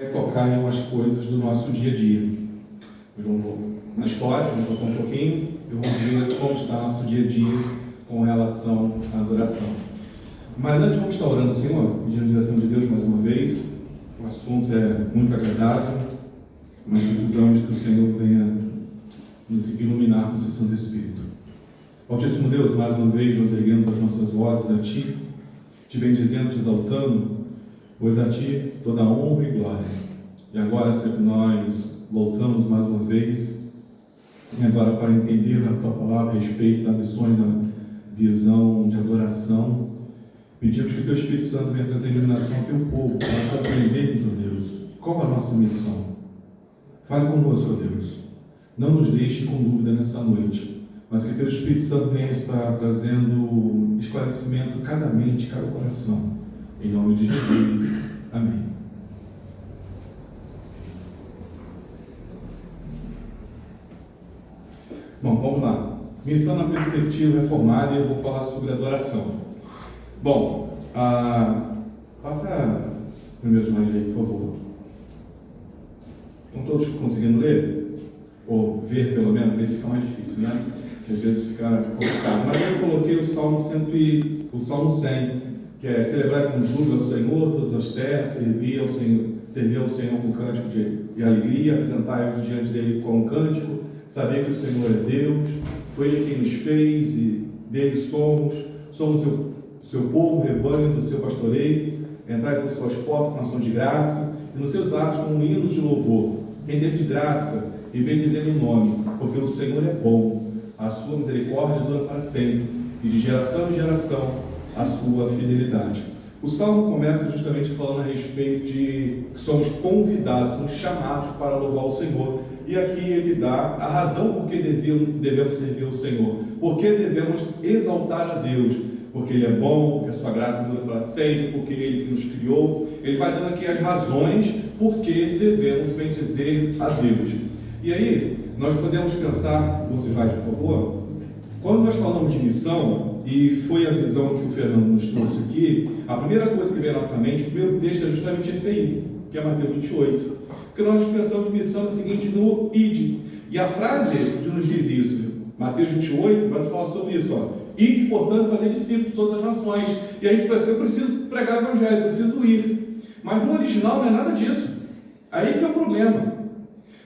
tocar em umas coisas do nosso dia a dia. Hoje eu vou na história, vamos tocar um pouquinho, eu vou ver como está nosso dia a dia com relação à adoração. Mas antes vamos estar orando ao Senhor, pedindo a direção de Deus mais uma vez. O assunto é muito agradável, mas precisamos que o Senhor venha nos iluminar com o seu Santo Espírito. Altíssimo Deus, mais uma vez nós erguemos as nossas vozes a Ti, Te bendizendo, Te exaltando, pois a Ti toda a honra e glória. E agora, sempre nós voltamos mais uma vez, e agora para entender a Tua palavra a respeito da missão e da visão de adoração, pedimos que o Teu Espírito Santo venha trazer iluminação ao Teu povo, para compreendermos, ó Deus, qual a nossa missão. Fale conosco, ó Deus. Não nos deixe com dúvida nessa noite, mas que Teu Espírito Santo venha estar trazendo esclarecimento a cada mente, cada coração. Em nome de Jesus. Amém. Bom, vamos lá. Missão na perspectiva reformada, e eu vou falar sobre adoração. Bom, passa o primeiro slide aí, por favor. Estão todos conseguindo ler? Ou ver, pelo menos? Ler fica mais difícil, né? Porque às vezes fica complicado. Mas eu coloquei o Salmo 100, que é celebrar com júbilo ao Senhor todas as terras, servir ao Senhor com cântico de alegria, apresentar-vos diante dele com um cântico, saber que o Senhor é Deus, foi Ele quem nos fez e dele somos o seu povo, rebanho do seu pastoreio, entrar por suas portas com ação de graça e nos seus atos com hinos de louvor, render de graça e bendizer o nome, porque o Senhor é bom, a sua misericórdia dura para sempre e de geração em geração a sua fidelidade. O Salmo começa justamente falando a respeito de que somos convidados, somos chamados para louvar o Senhor. E aqui ele dá a razão por que devemos servir o Senhor. Por que devemos exaltar a Deus? Porque Ele é bom, porque a sua graça dura para sempre, porque Ele que nos criou. Ele vai dando aqui as razões por que devemos bendizer a Deus. E aí, nós podemos pensar, outro slide, por favor. Quando nós falamos de missão, e foi a visão que o Fernando nos trouxe aqui, a primeira coisa que vem à nossa mente, o primeiro texto é justamente esse aí, que é Mateus 28. Porque nós pensamos de missão no seguinte, no id. E a frase que nos diz isso, Mateus 28, vai nos falar sobre isso, ó. Ide, portanto, fazer discípulos de todas as nações. E a gente pensa, eu preciso pregar o evangelho, eu preciso ir. Mas no original não é nada disso. Aí que é o problema.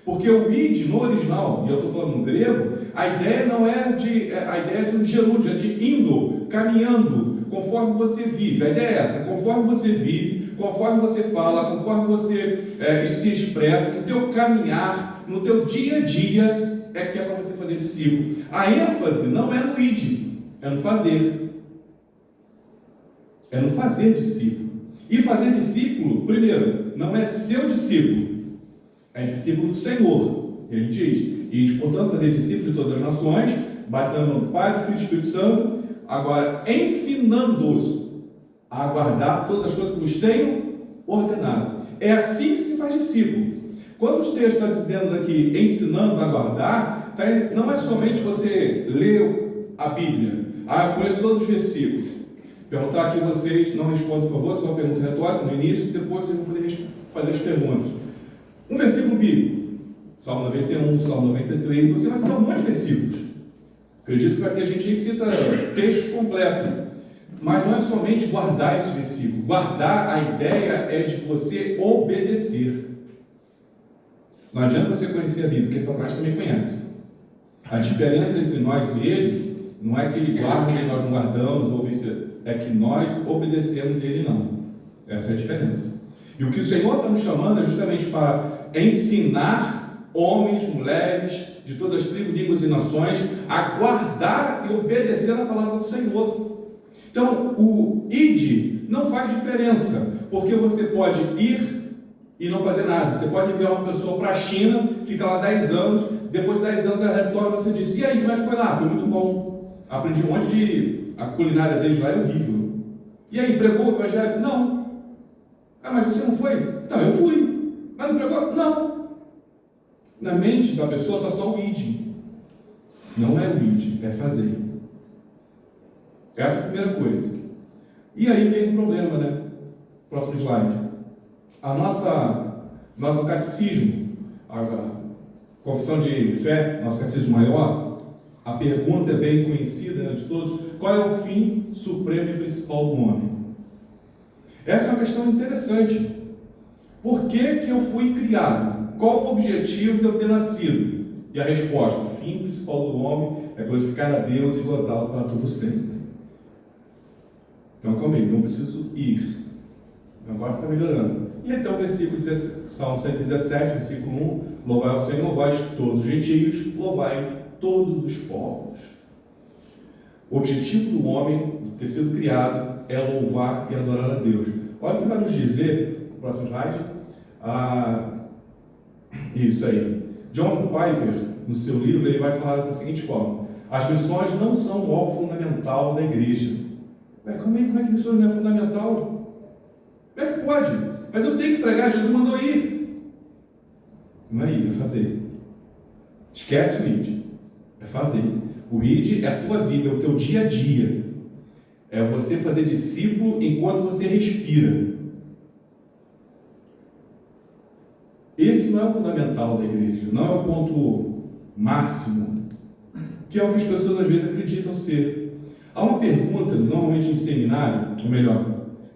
Porque o id, no original, e eu estou falando no grego, a ideia não é a ideia de um gerúndio, é de indo, caminhando, conforme você vive. A ideia é essa, conforme você vive, conforme você fala, conforme você se expressa, no teu caminhar, no teu dia a dia, é que é para você fazer discípulo. A ênfase não é no id, é no fazer. É no fazer discípulo. E fazer discípulo, primeiro, não é seu discípulo, é discípulo do Senhor. Ele diz, e portanto fazer discípulo de todas as nações, batizando no Pai, do Filho e do Espírito Santo, agora ensinando-os a guardar todas as coisas que vos tenho ordenado. É assim que se faz discípulo. Quando os textos estão dizendo aqui, ensinando a guardar, não é somente você ler a Bíblia. Eu conheço todos os versículos. Perguntar aqui vocês, não respondam, por favor, só uma pergunta retórica no início, depois vocês vão poder fazer as perguntas. Um versículo bíblico, Salmo 91, Salmo 93, você vai citar um monte de versículos. Acredito que vai ter gente que cita textos completos. Mas não é somente guardar esse versículo. Guardar, a ideia é de você obedecer. Não adianta você conhecer a Bíblia, porque Satanás também conhece. A diferença entre nós e ele não é que ele guarda e nós não guardamos, ou vice-versa. É que nós obedecemos e ele não. Essa é a diferença. E o que o Senhor está nos chamando é justamente para ensinar homens, mulheres, de todas as tribos, línguas e nações, a guardar e obedecer a palavra do Senhor. Então, o id não faz diferença, porque você pode ir e não fazer nada. Você pode enviar uma pessoa para a China, fica lá 10 anos, depois de 10 anos ela retorna e você diz, e aí, como é que foi lá? Foi muito bom. Aprendi um monte de... A culinária deles lá é horrível. E aí, pregou o evangelho? Não. Mas você não foi? Então, eu fui. Mas não pregou? Não. Na mente da pessoa está só o id. Não é o id, é fazer. Essa é a primeira coisa. E aí vem o problema, né? Próximo slide. A nossa Nosso catecismo, a confissão de fé, nosso catecismo maior, a pergunta é bem conhecida, né, de todos: qual é o fim supremo e principal do homem? Essa é uma questão interessante. Por que que eu fui criado? Qual o objetivo de eu ter nascido? E a resposta: o fim principal do homem é glorificar a Deus e gozá-lo para todo sempre. Então, calma aí, não preciso ir. O negócio está melhorando. E então, versículo 17, Salmo 117, versículo 1: louvai ao Senhor, louvai todos os gentios, louvai todos os povos. O objetivo do homem, de ter sido criado, é louvar e adorar a Deus. Olha o que vai nos dizer, no próximo slide. Isso aí. John Piper, no seu livro, ele vai falar da seguinte forma: as missões não são o alvo fundamental da igreja. Como é que missões não é fundamental? Como é que pode? Mas eu tenho que pregar, Jesus mandou ir. Não é ir, é fazer. Esquece o id. É fazer. O id é a tua vida, é o teu dia a dia. É você fazer discípulo enquanto você respira. Esse não é o fundamental da igreja, não é o ponto máximo, que é o que as pessoas às vezes acreditam ser. Há uma pergunta, normalmente em seminário, ou melhor,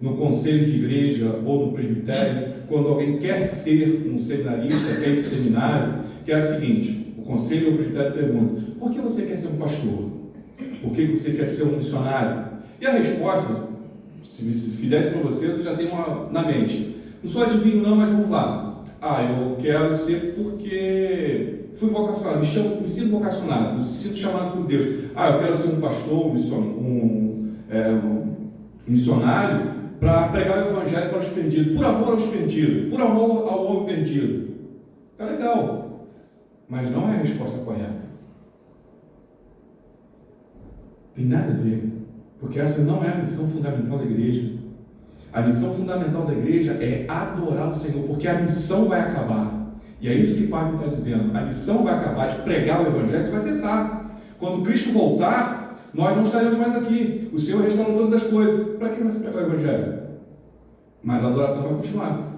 no conselho de igreja ou no presbitério, quando alguém quer ser um seminarista, quer ir para o seminário, que é a seguinte: o conselho ou o presbitério pergunta: por que você quer ser um pastor? Por que você quer ser um missionário? E a resposta, se fizer isso para você, você já tem uma na mente. Não sou adivinho não, mas vamos lá. Eu quero ser porque fui vocacionado, me sinto vocacionado, me sinto chamado por Deus. Eu quero ser um pastor, um missionário, para pregar o evangelho para os perdidos, por amor aos perdidos, por amor ao homem perdido. Está legal, mas não é a resposta correta. Tem nada a ver, porque essa não é a missão fundamental da igreja. A missão fundamental da igreja é adorar o Senhor, porque a missão vai acabar. E é isso que Paulo está dizendo: a missão vai acabar de pregar o evangelho, isso vai cessar. Quando Cristo voltar, nós não estaremos mais aqui. O Senhor restaurou todas as coisas. Para que vai se pregar o evangelho? Mas a adoração vai continuar.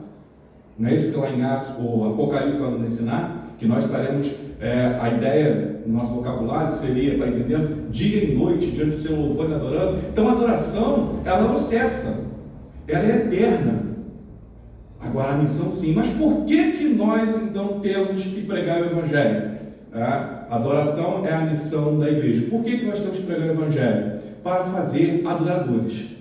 Não é isso que lá em Atos ou Apocalipse vai nos ensinar? Que nós estaremos, a ideia no nosso vocabulário seria, para entender, dia e noite diante do Senhor, louvando e adorando. Então a adoração, ela não cessa. Ela é eterna. Agora a missão sim. Mas por que nós então temos que pregar o evangelho? A adoração é a missão da igreja. Por que nós temos que pregar o evangelho? Para fazer adoradores.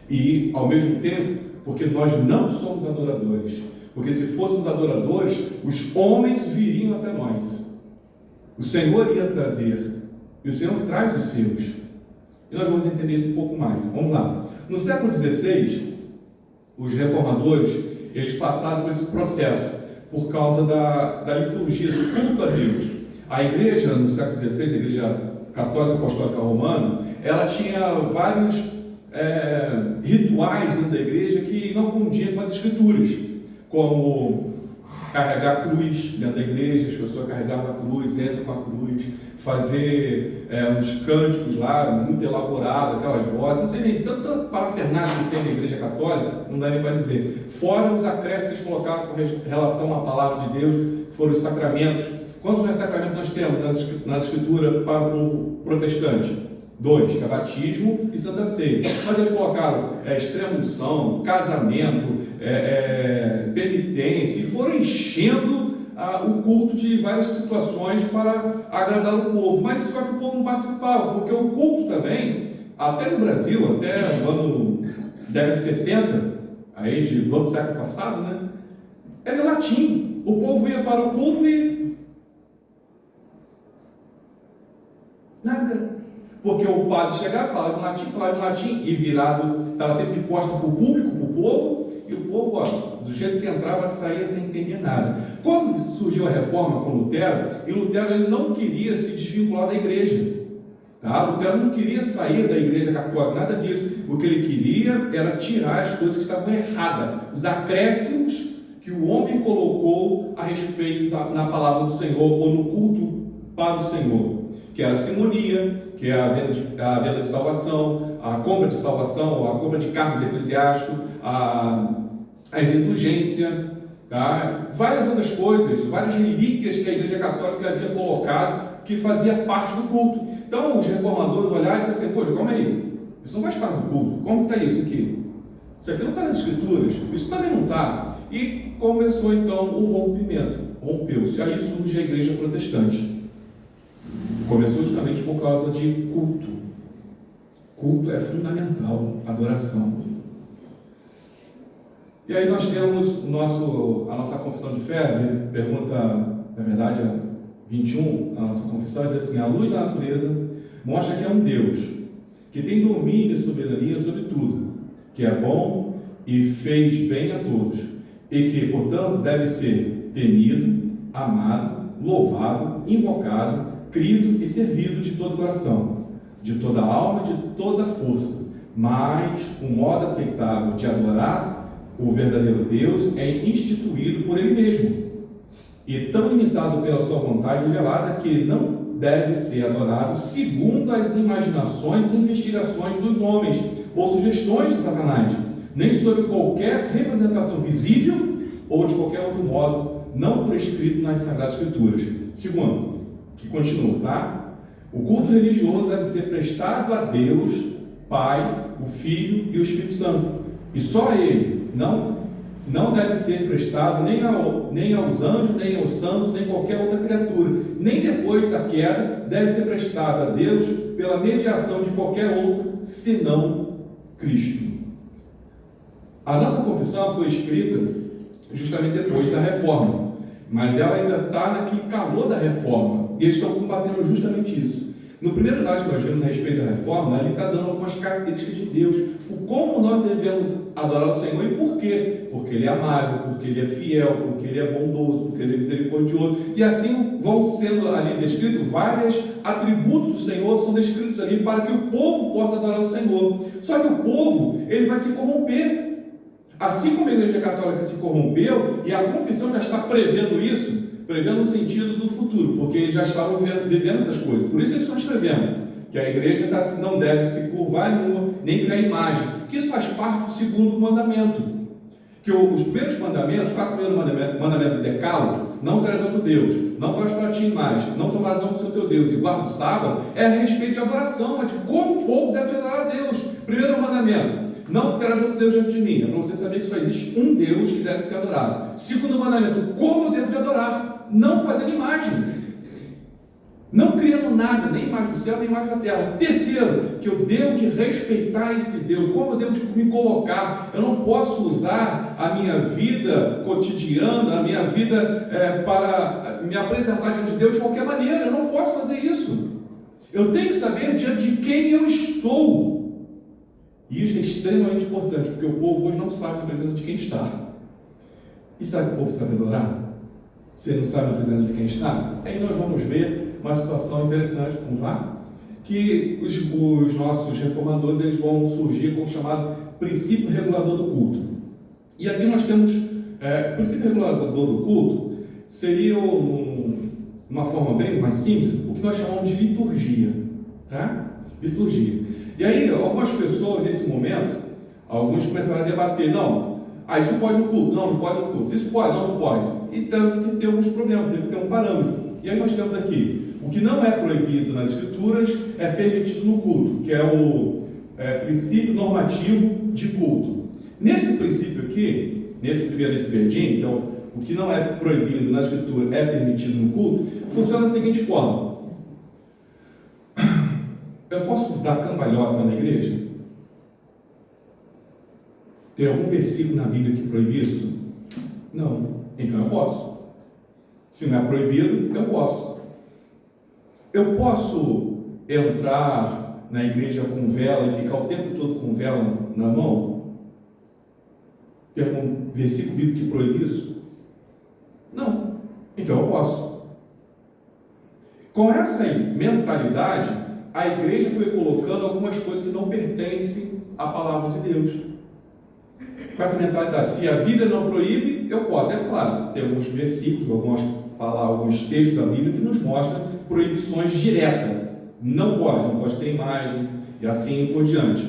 E ao mesmo tempo, porque nós não somos adoradores. Porque se fôssemos adoradores, os homens viriam até nós. O Senhor ia trazer. E o Senhor traz os seus. E nós vamos entender isso um pouco mais. Vamos lá. No século XVI, os reformadores, eles passaram por esse processo, por causa da liturgia, do culto a Deus. A igreja, no século XVI, a igreja católica apostólica romana, ela tinha vários rituais dentro da igreja que não condiam com as escrituras, como carregar a cruz dentro da igreja, as pessoas carregavam a cruz, entram com a cruz, fazer uns cânticos lá, muito elaborados, aquelas vozes, não sei nem, tanta parafernália que tem na igreja católica, não dá nem para dizer. Fora os acréscimos que eles colocaram com relação à palavra de Deus, que foram os sacramentos. Quantos sacramentos nós temos na escritura para o povo protestante? 2, que é batismo e santa ceia. Mas eles colocaram extrema-unção, casamento, penitência, e foram enchendo o culto de várias situações para agradar o povo. Mas só que o povo não participava, porque o culto também, até no Brasil, até no ano década de 60, aí do ano do século passado, né, era em latim. O povo ia para o culto e nada. Porque o padre chegava, falava em latim, e virado, estava sempre de costas para o público, para o povo, e o povo, do jeito que entrava, saía sem entender nada. Quando surgiu a reforma com Lutero, e Lutero ele não queria se desvincular da igreja. Tá? Lutero não queria sair da igreja católica, nada disso. O que ele queria era tirar as coisas que estavam erradas, os acréscimos que o homem colocou a respeito na palavra do Senhor, ou no culto para o Senhor, que era a simonia, que é a venda de salvação, a compra de salvação, ou a compra de cargos eclesiásticos, as indulgências, tá? Várias outras coisas, várias relíquias que a Igreja Católica havia colocado, que fazia parte do culto. Então, os reformadores olharam e disseram assim: poxa, calma aí, isso não faz parte do culto, como está isso aqui? Isso aqui não está nas Escrituras, isso também não está. E começou então o rompimento, rompeu-se. Aí surge a Igreja Protestante. Começou justamente por causa de culto. Culto é fundamental, adoração. E aí nós temos a nossa confissão de fé, pergunta, na verdade, a 21, a nossa confissão diz assim: a luz da natureza mostra que é um Deus, que tem domínio e soberania sobre tudo, que é bom e fez bem a todos, e que, portanto, deve ser temido, amado, louvado, invocado, crido e servido de todo coração, de toda alma e de toda força. Mas o modo aceitável de adorar o verdadeiro Deus é instituído por Ele mesmo, e tão limitado pela sua vontade revelada que não deve ser adorado segundo as imaginações e investigações dos homens, ou sugestões de Satanás, nem sob qualquer representação visível ou de qualquer outro modo não prescrito nas Sagradas Escrituras. Segundo, que continua, tá? O culto religioso deve ser prestado a Deus, Pai, o Filho e o Espírito Santo, e só a Ele. Não deve ser prestado nem aos anjos, nem aos santos, nem qualquer outra criatura. Nem depois da queda deve ser prestado a Deus pela mediação de qualquer outro, senão Cristo. A nossa confissão foi escrita justamente depois da reforma, mas ela ainda está naquele calor da reforma, e eles estão combatendo justamente isso. No primeiro slide que nós vemos a respeito da reforma, ele está dando algumas características de Deus, o como nós devemos adorar o Senhor e por quê. Porque Ele é amável, porque Ele é fiel, porque Ele é bondoso, porque Ele é misericordioso, e assim vão sendo ali descritos vários atributos do Senhor, são descritos ali para que o povo possa adorar o Senhor. Só que o povo, ele vai se corromper. Assim como a Igreja Católica se corrompeu, e a confissão já está prevendo isso, prevendo no sentido do futuro, porque eles já estavam vivendo essas coisas. Por isso eles estão escrevendo que a igreja não deve se curvar nem criar imagem, que isso faz parte do segundo mandamento, que os primeiros mandamentos, os 4 primeiros mandamentos do decálogo: não terás outro Deus, não farás para ti imagem, não tomarás nome do seu teu Deus, e guarda o sábado, é a respeito de adoração, é de como o povo deve adorar a Deus. Primeiro mandamento: não terás outro Deus diante de mim, é para você saber que só existe um Deus que deve ser adorado. Segundo mandamento: como eu devo de adorar? Não fazendo imagem, não criando nada, nem imagem do céu, nem imagem da terra. Terceiro, que eu devo de respeitar esse Deus, como eu devo de me colocar. Eu não posso usar a minha vida cotidiana, a minha vida para me apresentar diante de Deus de qualquer maneira. Eu não posso fazer isso. Eu tenho que saber diante de quem eu estou. E isso é extremamente importante, porque o povo hoje não sabe a presença de quem está. E sabe que o povo sabe adorar? Você não sabe a presença de quem está? Aí nós vamos ver uma situação interessante, vamos lá? Que os nossos reformadores eles vão surgir com o chamado princípio regulador do culto. E aqui nós temos, o princípio regulador do culto seria, uma forma bem mais simples, o que nós chamamos de liturgia, tá? Liturgia. E aí, algumas pessoas nesse momento, alguns começaram a debater: não, isso pode no culto, não pode no culto, isso pode, não pode. E teve que ter alguns problemas, teve que ter um parâmetro. E aí nós temos aqui: o que não é proibido nas Escrituras é permitido no culto, que é o princípio normativo de culto. Nesse princípio aqui, nesse verdinho, então, o que não é proibido na Escritura é permitido no culto, funciona da seguinte forma: eu posso dar cambalhota na igreja? Tem algum versículo na Bíblia que proíbe isso? Não. Então eu posso. Se não é proibido, eu posso. Eu posso entrar na igreja com vela e ficar o tempo todo com vela na mão? Tem algum versículo bíblico que proíbe isso? Não. Então eu posso. Com essa mentalidade, a igreja foi colocando algumas coisas que não pertencem à palavra de Deus. Com essa mentalidade: se a Bíblia não proíbe, eu posso. É claro, tem alguns versículos, alguns textos da Bíblia que nos mostram proibições diretas. Não pode ter imagem, e assim por diante.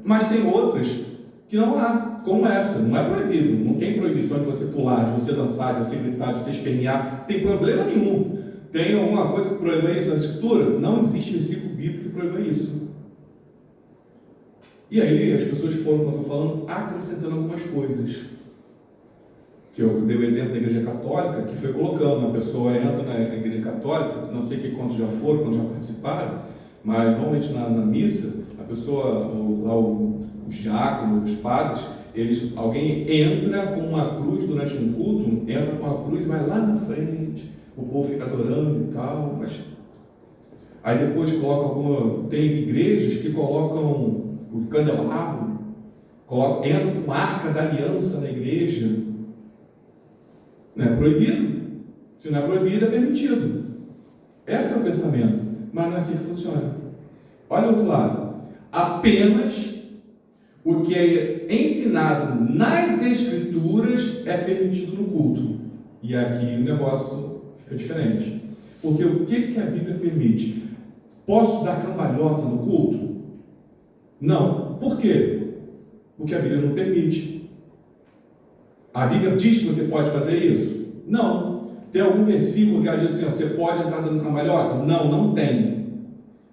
Mas tem outras que não há. como esta, não é proibido, não tem proibição de você pular, de você dançar, de você gritar, de você espernear, não tem problema nenhum. Tem alguma coisa que proíba isso na Escritura? Não existe versículo bíblico que proíba isso. E aí as pessoas foram, quando eu estou falando, acrescentando algumas coisas. Que eu dei o exemplo da Igreja Católica, que foi colocando, a pessoa entra na Igreja Católica, não sei quantos já foram, quantos já participaram, mas normalmente na missa, a pessoa, os diáconos, os padres, alguém entra com uma cruz durante um culto, entra com a cruz, vai lá na frente, o povo fica adorando e tal, mas aí depois tem igrejas que colocam o candelabro, entram com a arca da aliança na igreja. Não é proibido. Se não é proibido, é permitido. Esse é o pensamento, mas não é assim que funciona. Olha o outro lado. Apenas o que é ensinado nas Escrituras é permitido no culto. E aqui o negócio fica diferente. Porque o que a Bíblia permite? Posso dar cambalhota no culto? Não. Por quê? Porque a Bíblia não permite. A Bíblia diz que você pode fazer isso? Não. Tem algum versículo que ela diz assim, você pode entrar dando cambalhota? Não, não tem.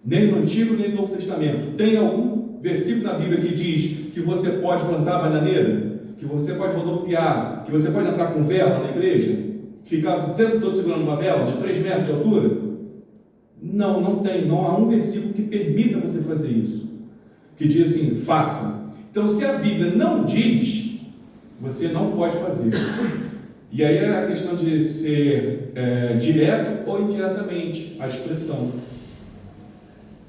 Nem no Antigo, nem no Novo Testamento. Tem algum versículo na Bíblia que diz que você pode plantar bananeira? Que você pode rodopiar? Que você pode entrar com vela na igreja? Ficar o tempo todo segurando uma vela de 3 metros de altura? Não, não tem. Não há um versículo que permita você fazer isso. Que diz assim, faça. Então, se a Bíblia não diz, você não pode fazer. E aí é a questão de ser direto ou indiretamente a expressão.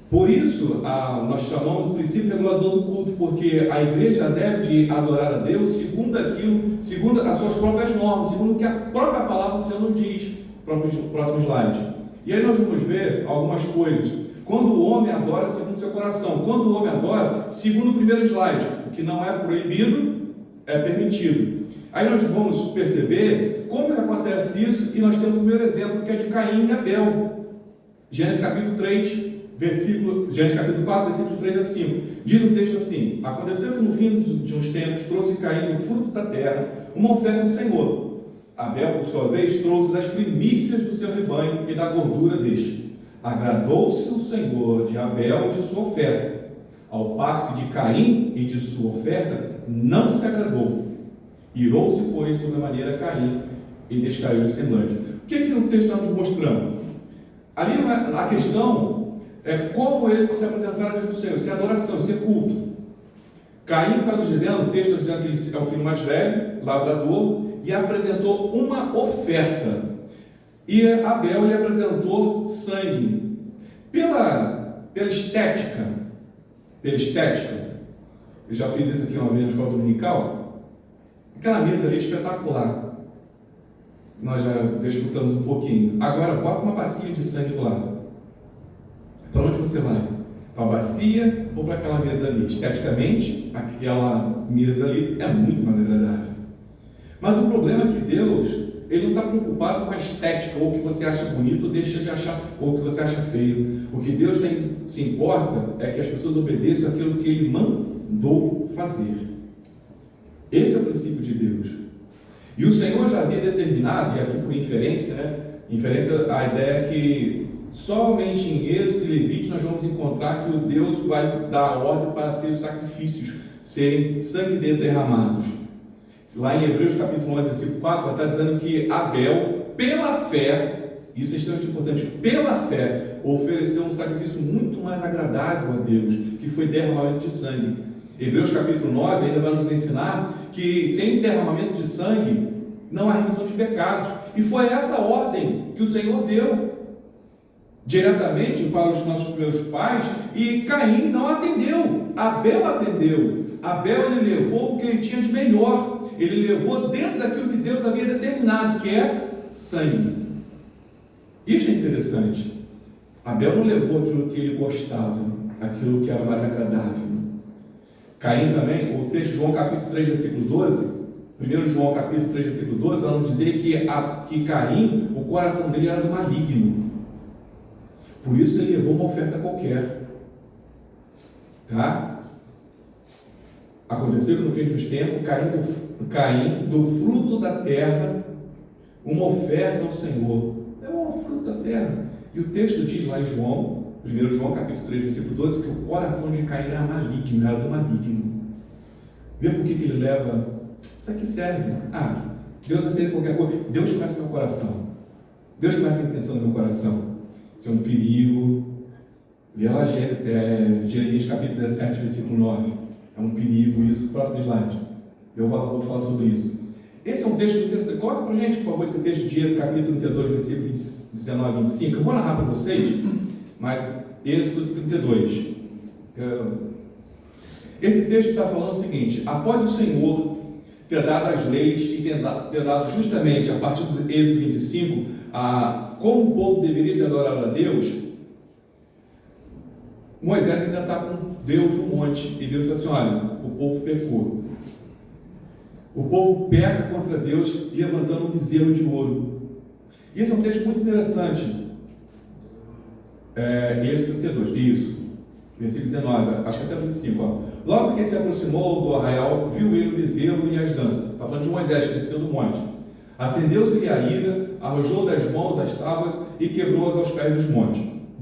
Por isso, nós chamamos o princípio regulador do culto, porque a igreja deve adorar a Deus segundo as suas próprias normas, segundo o que a própria palavra do Senhor nos diz. Próximo slide. E aí nós vamos ver algumas coisas. Quando o homem adora segundo o seu coração, quando o homem adora segundo o primeiro slide, o que não é proibido é permitido. Aí nós vamos perceber como que acontece isso, e nós temos o primeiro exemplo, que é de Caim e Abel. Gênesis capítulo 4, versículo 3 a 5. Diz o texto assim: aconteceu que no fim de uns tempos trouxe Caim do fruto da terra uma oferta do Senhor. Abel, por sua vez, trouxe das primícias do seu rebanho e da gordura deste. Agradou-se o Senhor de Abel e de sua oferta, ao passo que de Caim e de sua oferta não se agradou. Irou-se, pois, sobremaneira Caim e descaiu o semblante. O que o texto está nos mostrando? Ali a questão é como eles se apresentaram diante do Senhor, se é adoração, se é culto. Caim está nos dizendo, o texto está dizendo que ele é o filho mais velho, lavrador, e apresentou uma oferta. E Abel lhe apresentou sangue. Pela estética, eu já fiz isso aqui uma vez na escola dominical, aquela mesa ali é espetacular. Nós já desfrutamos um pouquinho. Agora, bota uma bacia de sangue do lado. Para onde você vai? Para a bacia ou para aquela mesa ali? Esteticamente, aquela mesa ali é muito mais agradável. Mas o problema é que Deus, Ele não está preocupado com a estética, ou o que você acha bonito, ou deixa de achar, ou o que você acha feio. O que Deus se importa é que as pessoas obedeçam aquilo que Ele mandou fazer. Esse é o princípio de Deus. E o Senhor já havia determinado, e aqui por inferência, inferência, a ideia é que somente em Êxodo e Levítico nós vamos encontrar que o Deus vai dar a ordem para ser os sacrifícios serem sangue derramados. Lá em Hebreus capítulo 11, versículo 4, está dizendo que Abel, pela fé, isso é extremamente importante, pela fé, ofereceu um sacrifício muito mais agradável a Deus, que foi derramamento de sangue. Hebreus capítulo 9 ainda vai nos ensinar que sem derramamento de sangue não há remissão de pecados. E foi essa ordem que o Senhor deu diretamente para os nossos primeiros pais, e Caim não atendeu, Abel atendeu. Abel, ele levou o que ele tinha de melhor, ele levou dentro daquilo que Deus havia determinado, que é sangue. Isso é interessante. Abel não levou aquilo que ele gostava, aquilo que era mais agradável. Caim também, o texto de João capítulo 3, versículo 12, 1 João capítulo 3, versículo 12, ela nos dizer que Caim, o coração dele era do maligno. Por isso ele levou uma oferta qualquer. Tá? Aconteceu que no fim dos tempos, Caim, do fruto da terra, uma oferta ao Senhor. É uma fruto da terra. E o texto diz lá em João, 1 João capítulo 3, versículo 12, que o coração de Caim era maligno, era do maligno. Vê por que ele leva? Isso aqui serve. Deus aceita qualquer coisa. Deus conhece meu coração. Deus conhece a intenção do meu coração. Isso é um perigo. Vê lá Jeremias capítulo 17, versículo 9. É um perigo isso. Próximo slide. Eu vou falar sobre isso. Esse é um texto interessante. Coloca para a gente, por favor, esse texto de Êxodo capítulo 32, versículo 19 e 25. Eu vou narrar para vocês, mas Êxodo 32. Esse texto está falando o seguinte: após o Senhor ter dado as leis e ter dado justamente, a partir do Êxodo 25, como o povo deveria de adorar a Deus, Moisés ainda está com Deus no monte, e Deus fala assim: olha, o povo pecou. O povo peca contra Deus levantando um bezerro de ouro. E esse é um texto muito interessante. Êxodo 32, isso. Versículo 19, acho que até 25. Logo que se aproximou do arraial, viu ele o bezerro e as danças. Está falando de Moisés, que desceu do monte. Acendeu-se-lhe a ira, arrojou das mãos as tábuas e quebrou-as aos pés do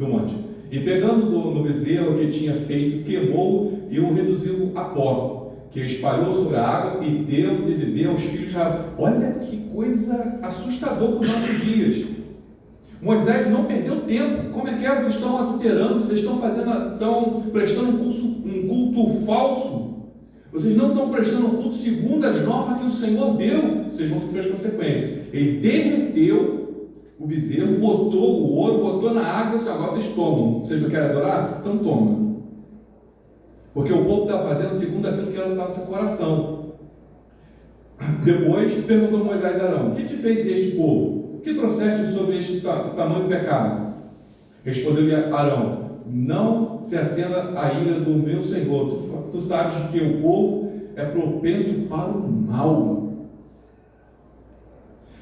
monte. E pegando no bezerro que tinha feito, queimou e o reduziu a pó, que espalhou sobre a água e deu de beber aos filhos de Arão. Olha que coisa assustadora para os nossos dias. Moisés não perdeu tempo. Como é que é? Vocês estão adulterando, vocês estão prestando um culto falso. Vocês não estão prestando um culto segundo as normas que o Senhor deu. Vocês vão sofrer as consequências. Ele derreteu o bezerro, botou o ouro, botou na água e disse: agora vocês tomam. Vocês não querem adorar? Então toma. Porque o povo está fazendo segundo aquilo que era no seu coração. Depois perguntou Moisés a Arão: o que te fez este povo? O que trouxeste sobre este tamanho pecado? Respondeu-lhe Arão: não se acenda a ira do meu Senhor. Tu sabes que o povo é propenso para o mal.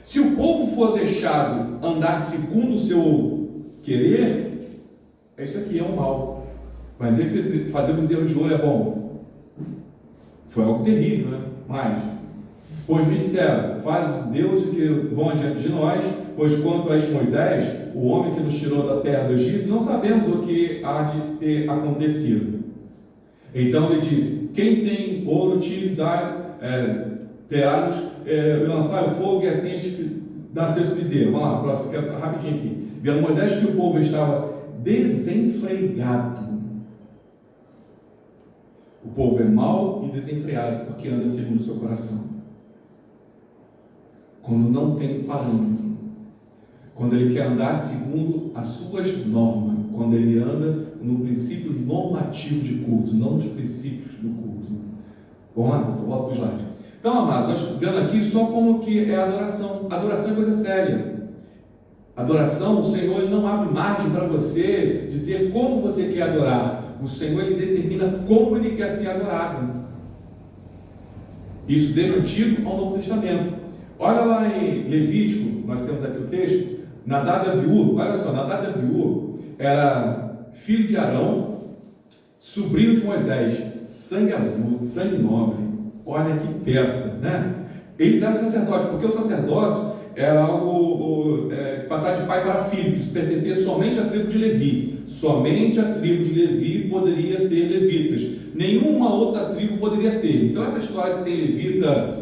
Se o povo for deixado andar segundo o seu querer, isso aqui é um mal. Mas fazer o bezerro de ouro é bom. Foi algo terrível, né? Mas, pois me disseram: faz Deus o que vão adiante de nós, pois quanto a este Moisés, o homem que nos tirou da terra do Egito, não sabemos o que há de ter acontecido. Então ele disse: quem tem ouro, tire, terá-nos lançar o fogo, e assim nasceu esse bezerro. Vamos lá, próximo, quero rapidinho aqui. Vendo Moisés que o povo estava desenfreado. O povo é mau e desenfreado porque anda segundo o seu coração. Quando não tem parâmetro, quando ele quer andar segundo as suas normas, quando ele anda no princípio normativo de culto, não nos princípios do culto. Vamos lá, volta para o slide. Então, amado, nós estamos vendo aqui só como que é a adoração. Adoração é coisa séria. Adoração, o Senhor ele não abre margem para você dizer como você quer adorar. O Senhor ele determina como ele quer ser adorado. Isso desde o Antigo ao Novo Testamento. Olha lá em Levítico, nós temos aqui o texto. Nadab e Abiú, olha só, Nadab e Abiú era filho de Arão, sobrinho de Moisés, sangue azul, sangue nobre. Olha que peça, né? Eles eram sacerdotes, porque o sacerdócio era algo passar de pai para filho, que pertencia somente à tribo de Levi. Somente a tribo de Levi poderia ter levitas. Nenhuma outra tribo poderia ter. Então essa história que tem levita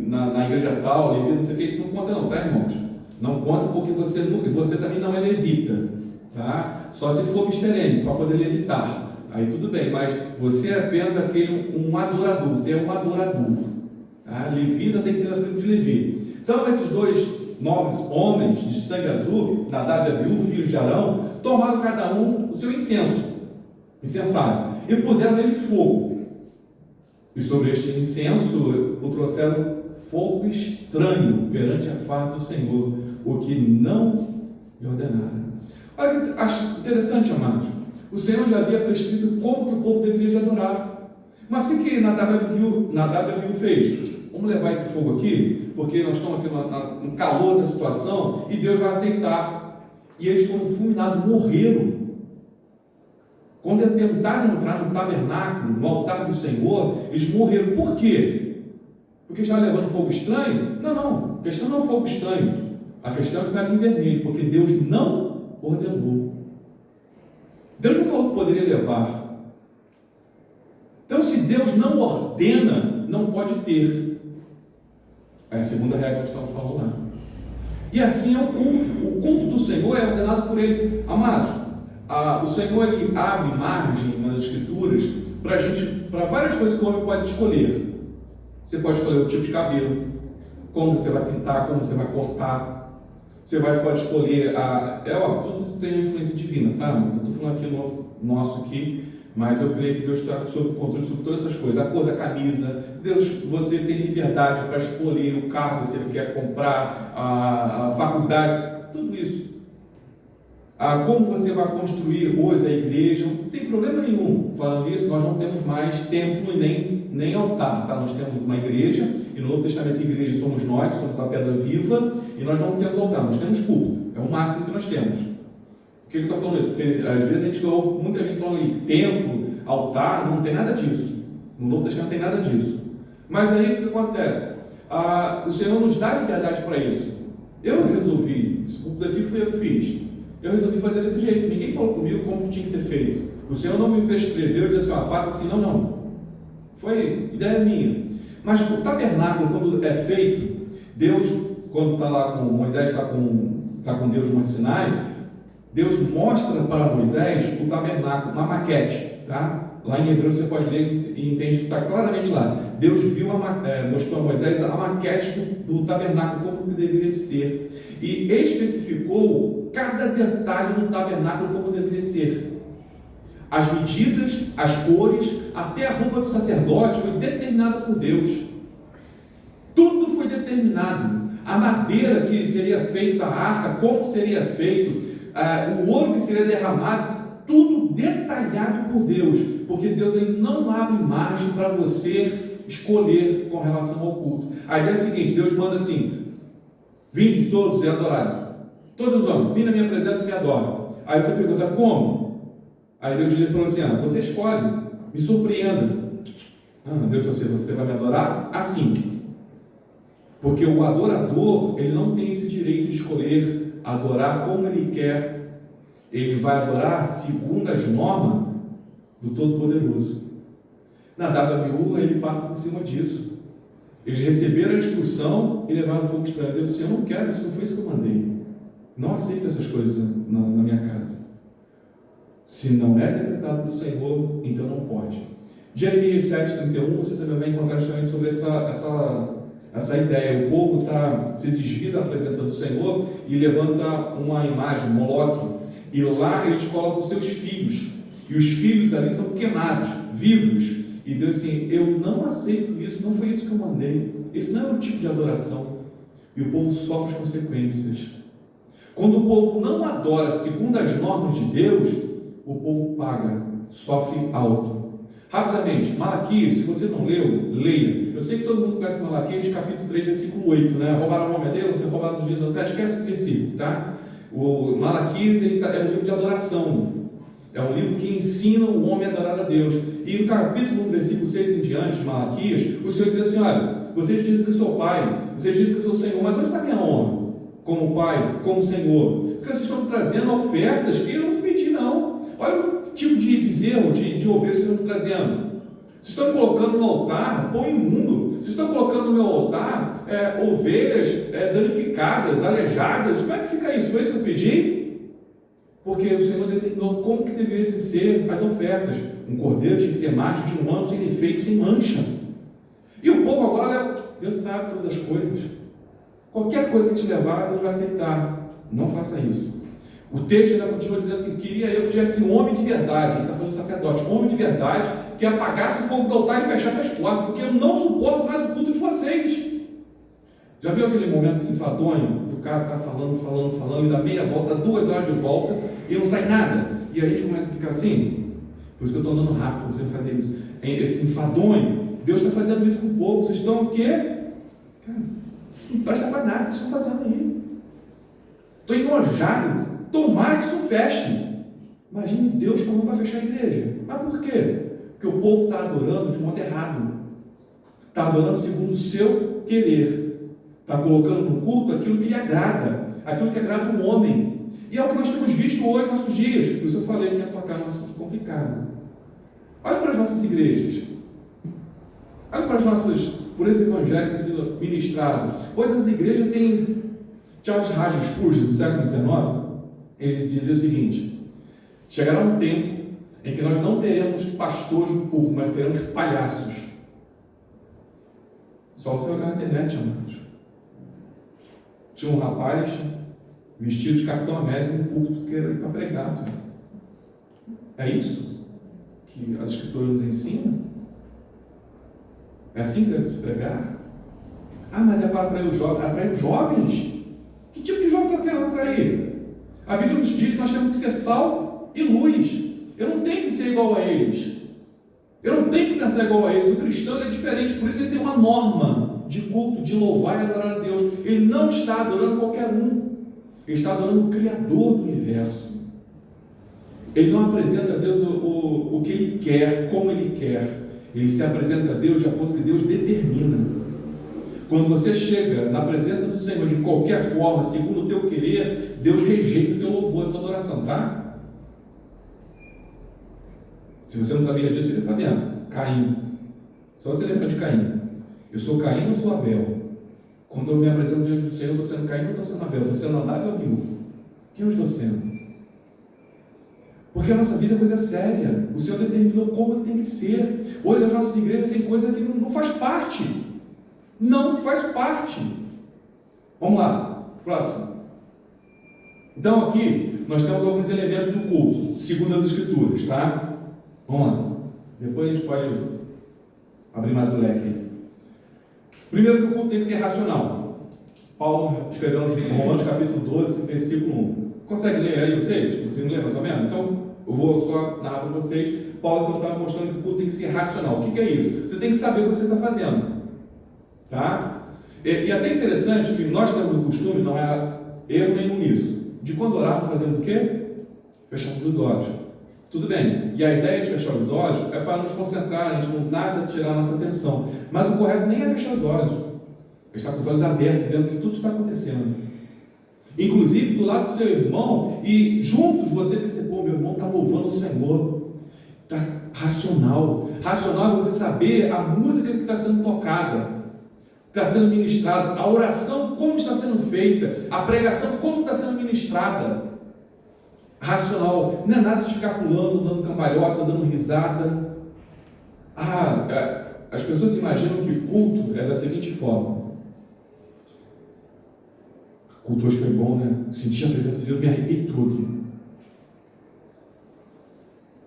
na igreja tal, levita, não sei o que, isso não conta não, tá, irmãos? Não conta porque você também não é levita, tá? Só se for misterênico, para poder levitar. Aí tudo bem, mas você é apenas um adorador, você é um adorador. Tá? Levita tem que ser da tribo de Levi. Então esses dois nobres homens de sangue azul, Nadab e Abiú, filhos de Arão, tomaram cada um o seu incensário, e puseram nele fogo. E sobre este incenso o trouxeram fogo estranho perante a face do Senhor, o que não lhe ordenaram. Olha que acho interessante, amados. O Senhor já havia prescrito como que o povo deveria de adorar. Mas o que Nadab e Abiú fez? Vamos levar esse fogo aqui, porque nós estamos aqui no calor da situação, e Deus vai aceitar. E eles foram fulminados, morreram. Quando tentaram entrar no tabernáculo, no altar do Senhor, eles morreram. Por quê? Porque estavam levando fogo estranho? Não. A questão não é o fogo estranho. A questão é que estava em vermelho, porque Deus não ordenou. Deus não falou que poderia levar. Então, se Deus não ordena, não pode ter. É a segunda regra que estamos falando lá. E assim é o culto. O culto do Senhor é ordenado por Ele. Amados, o Senhor ele abre margem nas Escrituras para várias coisas que o homem pode escolher. Você pode escolher o tipo de cabelo, como você vai pintar, como você vai cortar. Você pode escolher é óbvio, tudo tem influência divina, tá? Eu estou falando aqui no nosso aqui, mas eu creio que Deus está sob controle sobre todas essas coisas. A cor da camisa, você tem liberdade para escolher o carro que você quer comprar, a faculdade, tudo isso. Como você vai construir hoje a igreja, não tem problema nenhum. Falando isso, nós não temos mais templo e nem altar, tá? Nós temos uma igreja, e no Novo Testamento a igreja somos nós, somos a pedra viva, e nós não temos altar, nós temos culto, é o máximo que nós temos. Por que eu estou falando isso? Porque às vezes a gente ouve muita gente falando aí, templo, altar, não tem nada disso. No Novo Testamento não tem nada disso. Mas aí o que acontece? O Senhor nos dá liberdade para isso. Eu resolvi, esse culto daqui foi eu que fiz. Eu resolvi fazer desse jeito. Ninguém falou comigo como tinha que ser feito. O Senhor não me prescreveu e disse assim, faça assim, não. Foi ideia minha. Mas o tabernáculo, quando é feito, Deus, quando está lá com Moisés, está com Deus no Monte Sinai, Deus mostra para Moisés o tabernáculo, uma maquete, tá? Lá em Hebreu você pode ler e entende isso, está claramente lá. Deus mostrou a Moisés a maquete do tabernáculo, como deveria ser. E especificou cada detalhe do tabernáculo como deveria ser. As medidas, as cores, até a roupa do sacerdote foi determinada por Deus. Tudo foi determinado. A madeira que seria feita, a arca, como seria feito, o ouro que seria derramado, tudo detalhado por Deus, porque Deus ele não abre margem para você escolher com relação ao culto. A ideia é a seguinte: Deus manda assim: vinde todos e adorai, todos os homens, vim na minha presença e me adoram. Aí você pergunta como? Aí Deus diz para você: você escolhe, me surpreenda. Deus falou assim: você vai me adorar assim, porque o adorador ele não tem esse direito de escolher adorar como ele quer. Ele vai adorar segundo as normas do Todo-Poderoso. Nadab e Abiú, ele passa por cima disso. Eles receberam a instrução e levaram o fogo estranho. Deus disse: eu não quero, isso não foi isso que eu mandei. Não aceito essas coisas na minha casa. Se não é decretado do Senhor, então não pode. Jeremias 7,31, você também vai encontrar justamente sobre essa ideia. O povo se desvia da presença do Senhor e levanta uma imagem, Moloque. E lá eles colocam os seus filhos. E os filhos ali são queimados, vivos. E Deus assim: eu não aceito isso, não foi isso que eu mandei. Esse não é o tipo de adoração. E o povo sofre as consequências. Quando o povo não adora segundo as normas de Deus, o povo paga, sofre alto. Rapidamente, Malaquias, se você não leu, leia. Eu sei que todo mundo conhece Malaquias, capítulo 3, versículo 8, né? Roubaram o homem a Deus, você roubaram no dia do pé, esquece esse versículo, tá? O Malaquias é um livro de adoração. É um livro que ensina o homem a adorar a Deus. E no capítulo 1, versículo 6 em diante de Malaquias, o Senhor diz assim: olha, vocês dizem que eu sou pai, vocês dizem que eu sou Senhor, mas onde está a minha honra? Como pai, como Senhor? Porque vocês estão trazendo ofertas que eu não pedi, não. Olha o tipo de bezerro, de ovelha que vocês estão trazendo. Vocês estão colocando no altar pão imundo. Vocês estão colocando no meu altar ovelhas danificadas, aleijadas. Como é que fica isso? Foi isso que eu pedi? Porque o Senhor determinou como que deveria ser as ofertas. Um cordeiro tinha que ser macho de 1 ano, sem defeito, sem mancha. E o povo agora, Deus sabe todas as coisas. Qualquer coisa que te levar, Deus vai aceitar. Não faça isso. O texto ainda continua dizendo assim: queria eu que tivesse um homem de verdade. Ele está falando de sacerdote, um homem de verdade, que apagasse o fogo do altar e fechasse as portas, porque eu não suporto mais o culto de vocês. Já viu aquele momento enfadonho, que o cara está falando, e dá meia volta, 2 horas de volta, e não sai nada? E a gente começa a ficar assim? Por isso que eu estou andando rápido, você fazer isso. Esse enfadonho, Deus está fazendo isso com o povo. Vocês estão o quê? Cara, não presta para nada, vocês estão fazendo aí. Estou enojado. Tomara que isso feche. Imagine Deus falando para fechar a igreja. Mas por quê? Porque o povo está adorando de modo errado. Está adorando segundo o seu querer. Está colocando no culto aquilo que lhe agrada, aquilo que agrada o homem. E é o que nós temos visto hoje nos nossos dias. Por isso eu falei que ia tocar num assunto complicado. Olha para as nossas igrejas. Olha para as nossas, por esse evangelho que tem sido ministrado. Pois as igrejas têm Charles Hagen Spurgeon, do século XIX, ele dizia o seguinte: chegará um tempo em que nós não teremos pastores no púlpito, mas teremos palhaços. Só você olhar na internet, amados. Tinha um rapaz vestido de Capitão América no púlpito que era para pregar. Sabe? É isso que as escrituras nos ensinam? É assim que deve se pregar? Ah, mas é para atrair os jovens. Atrair os jovens? Que tipo de jovem eu quero atrair? A Bíblia nos diz que nós temos que ser sal e luz. Eu não tenho que ser igual a eles. Eu não tenho que pensar igual a eles. O cristão é diferente, por isso ele tem uma norma de culto, de louvar e adorar a Deus. Ele não está adorando qualquer um. Ele está adorando o Criador do universo. Ele não apresenta a Deus o que Ele quer, como Ele quer. Ele se apresenta a Deus de acordo com o que Deus determina. Quando você chega na presença do Senhor de qualquer forma, segundo o teu querer, Deus rejeita o teu louvor, a tua adoração, tá? Se você não sabia disso, fica sabendo. Caim. Só você lembra de Caim. Eu sou Caim ou sou Abel? Quando eu me apresento diante do Senhor, eu estou sendo Caim ou estou sendo Abel? Estou sendo Nadab ou Abiú? Quem eu estou sendo? Porque a nossa vida é coisa séria. O Senhor determinou como tem que ser. Hoje as nossas igrejas têm coisa que não faz parte. Não faz parte. Vamos lá. Próximo. Então aqui nós temos alguns elementos do culto, segundo as Escrituras, tá? Vamos lá. Depois a gente pode abrir mais o leque. Primeiro, que o culto tem que ser racional. Paulo escreveu em Romanos capítulo 12, versículo 1. Consegue ler aí vocês? Vocês não lê mais ou menos? Então, eu vou só narrar para vocês. Paulo então está mostrando que o culto tem que ser racional. O que é isso? Você tem que saber o que você está fazendo. Tá? E até interessante que nós temos o costume, não é erro nenhum nisso, de quando orarmos fazemos o quê? Fechamos os olhos. Tudo bem. E a ideia de fechar os olhos é para nos concentrar, a gente não nada tirar a nossa atenção. Mas o correto nem é fechar os olhos. É estar com os olhos abertos, vendo que tudo está acontecendo. Inclusive do lado do seu irmão, e juntos você percebe, pô, meu irmão está louvando o Senhor. Está racional. Racional é você saber a música que está sendo tocada, que está sendo ministrada, a oração como está sendo feita, a pregação como está sendo ministrada. Racional, não é nada de ficar pulando, dando cambalhota, dando risada. As pessoas imaginam que culto é da seguinte forma: o culto hoje foi bom, né? Senti a presença de Deus, me arrepiei tudo.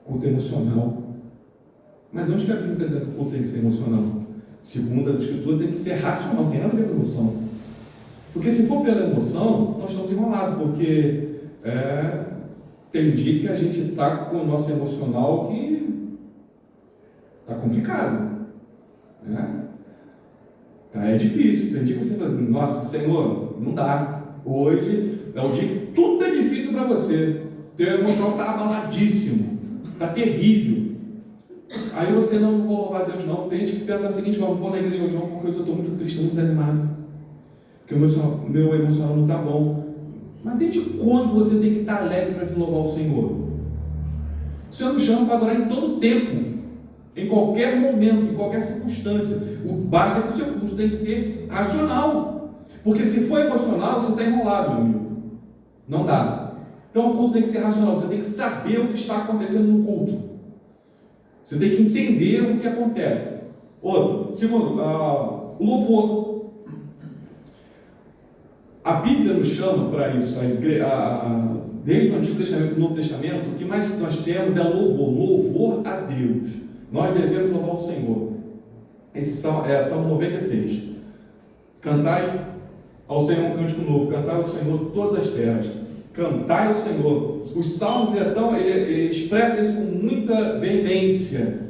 Culto emocional. Mas onde que a Bíblia está dizendo que o culto tem que ser emocional? Segundo as Escrituras, tem que ser racional, não tem nada a ver com emoção. Porque se for pela emoção, nós estamos enrolados, porque tem dia que a gente está com o nosso emocional que está complicado. Né? É difícil. Tem dia que você fala, nossa, Senhor, não dá. Hoje é um dia que tudo é difícil para você. Teu emocional está abaladíssimo, está terrível. Aí você não vou louvar a Deus, não. Tem gente que pensa da seguinte forma: vou na igreja hoje porque eu estou muito triste, muito desanimado, porque o meu emocional não está bom. Mas desde quando você tem que estar alegre para vir louvar o Senhor? O Senhor nos chama para adorar em todo tempo, em qualquer momento, em qualquer circunstância. O basta que o seu culto tem que ser racional, porque se for emocional, você está enrolado, meu amigo. Não dá. Então o culto tem que ser racional. Você tem que saber o que está acontecendo no culto. Você tem que entender o que acontece. Outro, segundo, o louvor. A Bíblia nos chama para isso, desde o Antigo Testamento e o Novo Testamento. O que mais nós temos é o louvor a Deus. Nós devemos louvar o Senhor. Esse é Salmo 96. Cantai ao Senhor um cântico novo, cantai ao Senhor todas as terras, cantai ao Senhor. Os salmos, então, ele expressa isso com muita veemência,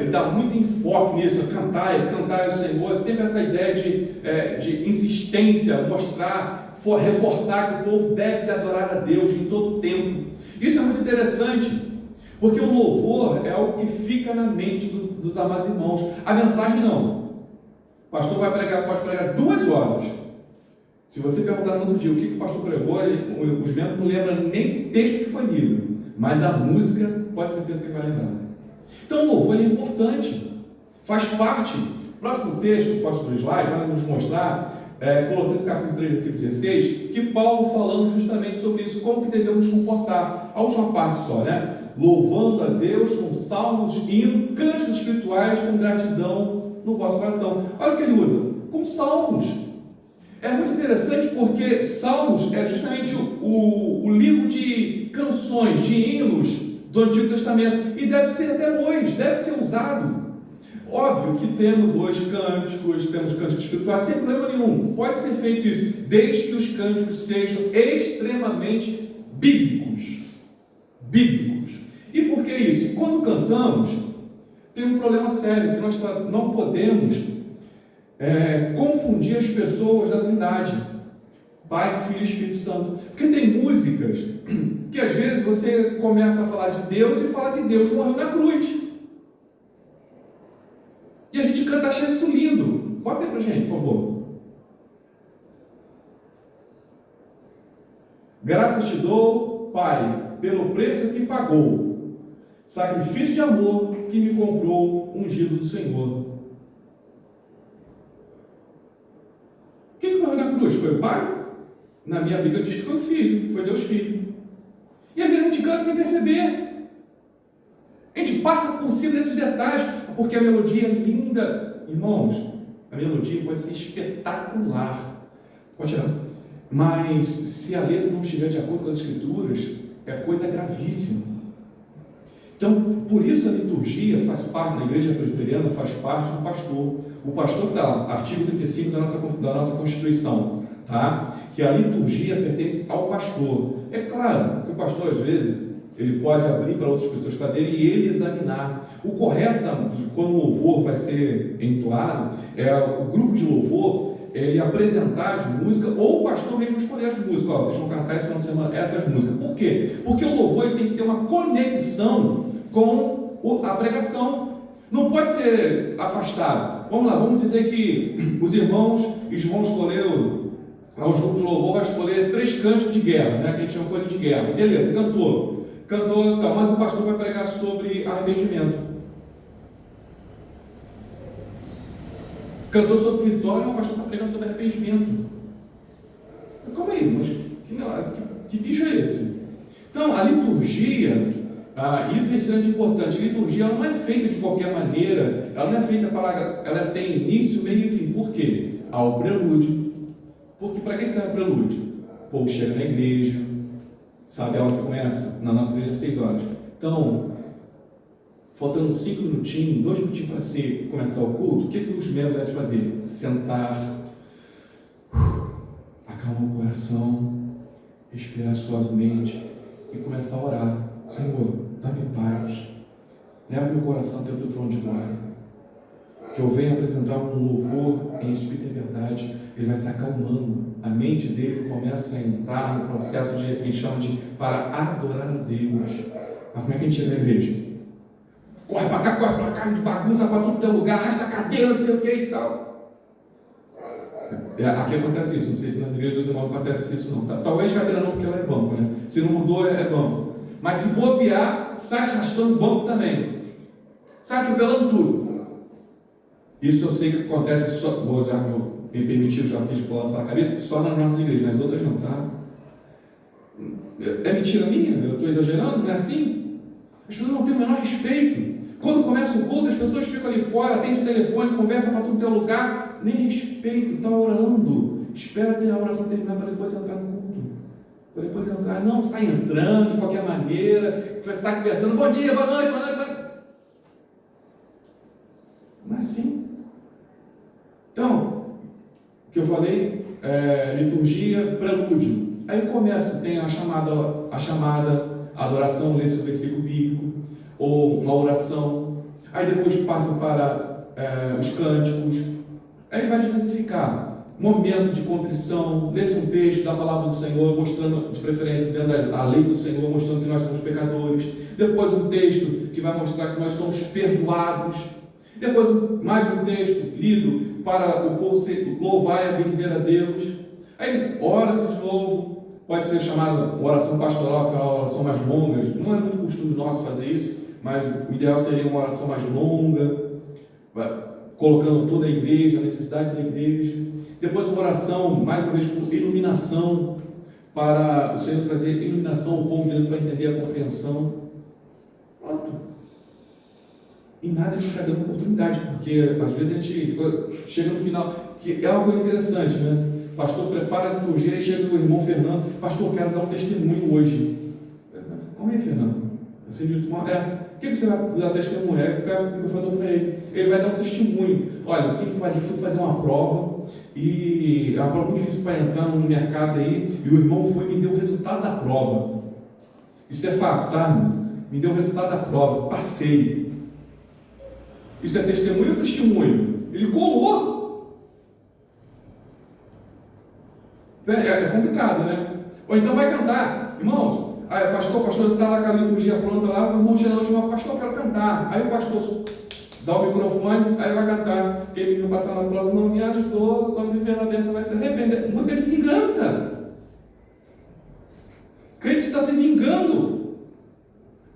ele dá muito enfoque nisso: cantai ao Senhor. Sempre essa ideia de insistência, mostrar, reforçar que o povo deve adorar a Deus em todo tempo. Isso é muito interessante, porque o louvor é algo que fica na mente dos amados irmãos. A mensagem não. O pastor vai pregar, pode pregar 2 horas. Se você perguntar no outro dia o que o pastor pregou, os membros não lembram nem o texto que foi lido, mas a música pode ser certeza que vai lembrar. Então o louvor é importante, faz parte. O próximo texto, o próximo slide, vai nos mostrar Colossenses capítulo 3, versículo 16, que Paulo falando justamente sobre isso, como que devemos comportar. A última parte só, né? Louvando a Deus com salmos, hinos, cânticos espirituais, com gratidão no vosso coração. Olha o que ele usa, com salmos. É muito interessante porque salmos é justamente o livro de canções, de hinos do Antigo Testamento, e deve ser até hoje, deve ser usado. Óbvio que temos hoje cânticos, temos cânticos espirituais, sem problema nenhum, pode ser feito isso, desde que os cânticos sejam extremamente bíblicos. E por que isso? Quando cantamos, tem um problema sério, que nós não podemos confundir as pessoas da Trindade, Pai, Filho e Espírito Santo, porque tem músicas que às vezes você começa a falar de Deus e fala que Deus morreu na cruz. E a gente canta achando isso lindo. Bota aí pra gente, por favor. Graças te dou, Pai, pelo preço que pagou, sacrifício de amor que me comprou, ungido do Senhor. Quem morreu na cruz? Foi o Pai? Na minha Bíblia diz que foi o Filho, foi Deus Filho. E às vezes a gente canta sem perceber. A gente passa por cima desses detalhes, porque a melodia é linda. Irmãos, a melodia pode ser espetacular. Pode tirar. Mas se a letra não estiver de acordo com as Escrituras, é coisa gravíssima. Então, por isso a liturgia faz parte, na igreja presbiteriana, faz parte do pastor. O pastor está, artigo 35 da nossa Constituição, tá? Que a liturgia pertence ao pastor. É claro que o pastor, às vezes, ele pode abrir para outras pessoas fazerem e ele examinar. O correto, quando o louvor vai ser entoado, é o grupo de louvor, ele apresentar as músicas, ou o pastor mesmo escolher as músicas. Ó, vocês vão cantar esse final de semana essas músicas. Por quê? Porque o louvor ele tem que ter uma conexão com a pregação. Não pode ser afastado. Vamos lá, vamos dizer que os irmãos vão escolher, os grupos de louvor vai escolher 3 cânticos de guerra, né, que a gente chama de guerra. Beleza, cantou, então, mas o pastor vai pregar sobre arrependimento. Cantou sobre vitória, o pastor está pregando sobre arrependimento. Calma aí, mas que bicho é esse? Então, a liturgia, isso é extremamente importante. A liturgia ela não é feita de qualquer maneira, ela não é feita para. Ela tem início, meio e fim. Por quê? Há o prelúdio. Porque para que serve o prelúdio? O povo chega na igreja, sabe a hora que começa? Na nossa igreja, às 6 horas. Então, faltando 5 minutinhos, 2 minutinhos para começar o culto, o que os membros devem fazer? Sentar, acalmar o coração, respirar suavemente e começar a orar. Senhor, dá-me paz, leva meu coração até o teu trono de glória, que eu venha apresentar um louvor em espírito e verdade. Ele vai se acalmando, a mente dele começa a entrar no processo de, a gente chama de, para adorar a Deus. Mas como é que a gente chega na igreja? Corre para cá, de bagunça para tudo que é lugar, arrasta a cadeira, não sei o que e tal. Aqui acontece isso, não sei se nas igrejas dos irmãos acontece isso não. Talvez cadeira não, porque ela é banco, né? Se não mudou, é banco. Mas se bobear, sai arrastando o banco também. Sai atropelando tudo. Isso eu sei que acontece só, me permitiu já que pular na cabeça, só nas nossas igrejas, nas outras não, tá? É mentira minha? Eu estou exagerando? Não é assim? As pessoas não têm o menor respeito. Quando começa o culto, as pessoas ficam ali fora, atendem o telefone, conversam para tudo que é lugar, nem respeito, está orando. Espera ter a oração terminar para depois entrar no culto. Para depois entrar, não, sai entrando de qualquer maneira, está conversando, bom dia, boa noite, boa noite. Não é assim. Então, o que eu falei, liturgia, prelúdio. Aí começa, tem a chamada, a adoração, lê-se o versículo bíblico, ou uma oração. Aí depois passa para os cânticos. Aí vai diversificar. momento de contrição, lê-se um texto da palavra do Senhor, mostrando, de preferência dentro da lei do Senhor, mostrando que nós somos pecadores. Depois um texto que vai mostrar que nós somos perdoados. Depois mais um texto lido para o povo louvar e bendizer a Deus. Aí ora-se de novo, pode ser chamada oração pastoral, que é uma oração mais longa. Não é muito costume nosso fazer isso, mas o ideal seria uma oração mais longa, colocando toda a igreja, a necessidade da igreja. Depois uma oração, mais uma vez, por iluminação, para o Senhor trazer iluminação ao povo de Deus para entender a compreensão. Pronto. E nada de ficar dando oportunidade, porque às vezes a gente chega no final, que é algo interessante, né? Pastor, prepara a liturgia e chega o irmão Fernando, pastor, eu quero dar um testemunho hoje. Como é, Fernando? Assim, o que você vai dar testemunho? Eu falo para ele. Ele vai dar um testemunho. Olha, eu fui fazer uma prova, e é uma prova muito difícil para entrar no mercado aí, e o irmão foi e me deu o resultado da prova. Isso é fato, tá, irmão? Me deu o resultado da prova, passei. Isso é testemunho ou testemunho? Ele colou. É complicado, né? Ou então vai cantar, irmãos. Aí, pastor está lá com a liturgia pronta lá, o irmão geralmente fala, pastor, eu quero cantar. Aí o pastor dá o microfone, aí vai cantar. Quem me passar na prova não me ajudou, quando me ver na bênção vai se arrepender. Música de vingança. O crente está se vingando.